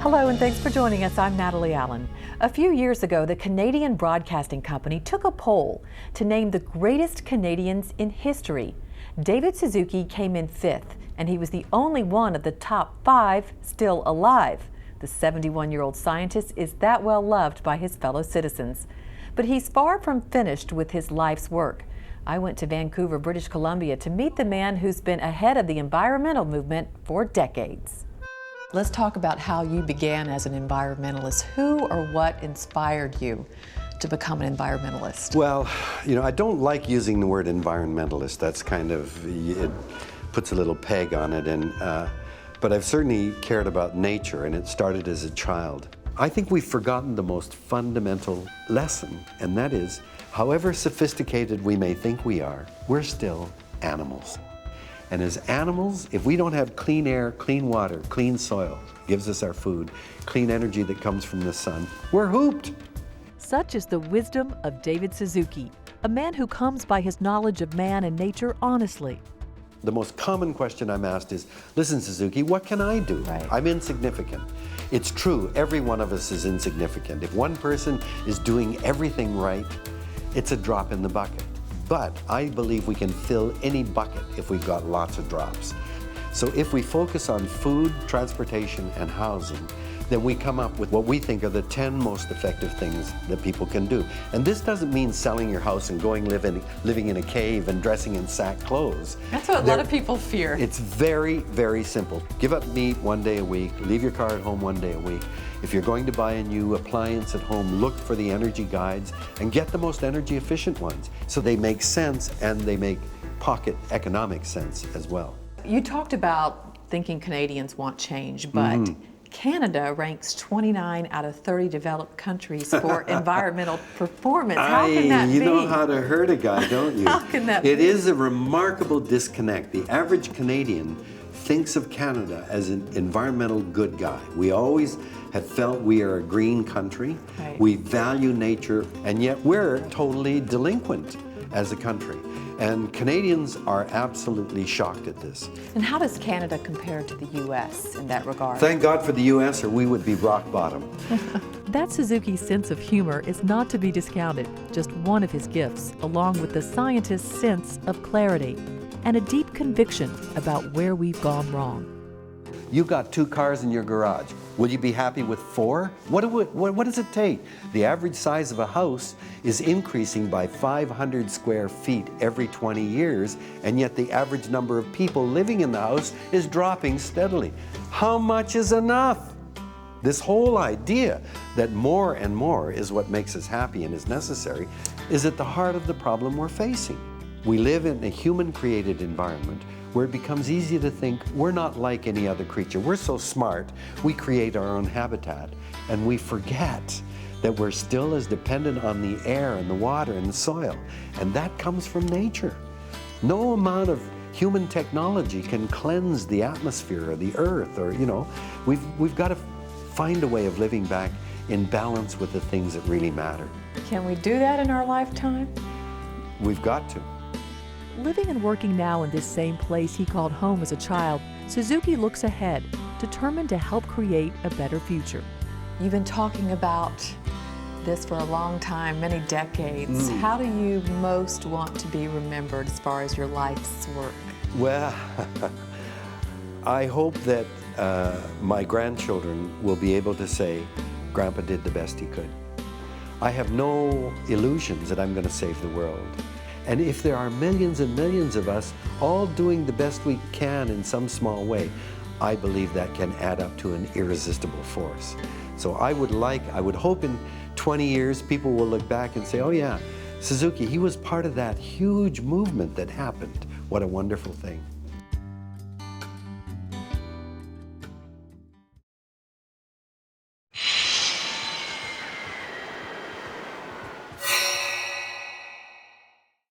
Hello and thanks for joining us. I'm Natalie Allen. A few years ago, the Canadian Broadcasting Company took a poll to name the greatest Canadians in history. David Suzuki came in 5th, and he was the only one of the top 5 still alive. The 71-year-old scientist is that well loved by his fellow citizens. But he's far from finished with his life's work. I went to Vancouver, British Columbia to meet the man who's been ahead of the environmental movement for decades. Let's talk about how you began as an environmentalist. Who or what inspired you to become an environmentalist? Well, I don't like using the word environmentalist. That's kind of, it puts a little peg on it. But I've certainly cared about nature, and it started as a child. I think we've forgotten the most fundamental lesson, and that is, however sophisticated we may think we are, we're still animals. And as animals, if we don't have clean air, clean water, clean soil, gives us our food, clean energy that comes from the sun, we're hooped. Such is the wisdom of David Suzuki, a man who comes by his knowledge of man and nature honestly. The most common question I'm asked is, listen, Suzuki, what can I do? Right. I'm insignificant. It's true, every one of us is insignificant. If one person is doing everything right, it's a drop in the bucket. But I believe we can fill any bucket if we've got lots of drops. So if we focus on food, transportation, and housing, then we come up with what we think are the 10 most effective things that people can do. And this doesn't mean selling your house and going living in a cave and dressing in sack clothes. That's what a lot of people fear. It's very, very simple. Give up meat one day a week, leave your car at home one day a week. If you're going to buy a new appliance at home, look for the energy guides and get the most energy efficient ones. So they make sense and they make pocket economic sense as well. You talked about thinking Canadians want change, but Canada ranks 29 out of 30 developed countries for environmental performance. How can that be? You know how to hurt a guy, don't you? How can that be? It is a remarkable disconnect. The average Canadian thinks of Canada as an environmental good guy. We always have felt we are a green country. Right. We value nature, and yet we're totally delinquent as a country. And Canadians are absolutely shocked at this. And how does Canada compare to the U.S. in that regard? Thank God for the U.S. or we would be rock bottom. That Suzuki's sense of humor is not to be discounted, just one of his gifts, along with the scientist's sense of clarity and a deep conviction about where we've gone wrong. You've got 2 cars in your garage. Will you be happy with 4? What does it take? The average size of a house is increasing by 500 square feet every 20 years, and yet the average number of people living in the house is dropping steadily. How much is enough? This whole idea that more and more is what makes us happy and is necessary is at the heart of the problem we're facing. We live in a human-created environment where it becomes easy to think we're not like any other creature. We're so smart, we create our own habitat, and we forget that we're still as dependent on the air and the water and the soil, and that comes from nature. No amount of human technology can cleanse the atmosphere or the earth, or, we've got to find a way of living back in balance with the things that really matter. Can we do that in our lifetime? We've got to. Living and working now in this same place he called home as a child, Suzuki looks ahead, determined to help create a better future. You've been talking about this for a long time, many decades. How do you most want to be remembered as far as your life's work? Well, I hope that my grandchildren will be able to say, Grandpa did the best he could. I have no illusions that I'm going to save the world. And if there are millions and millions of us all doing the best we can in some small way, I believe that can add up to an irresistible force. So I would hope in 20 years people will look back and say, oh yeah, Suzuki, he was part of that huge movement that happened. What a wonderful thing.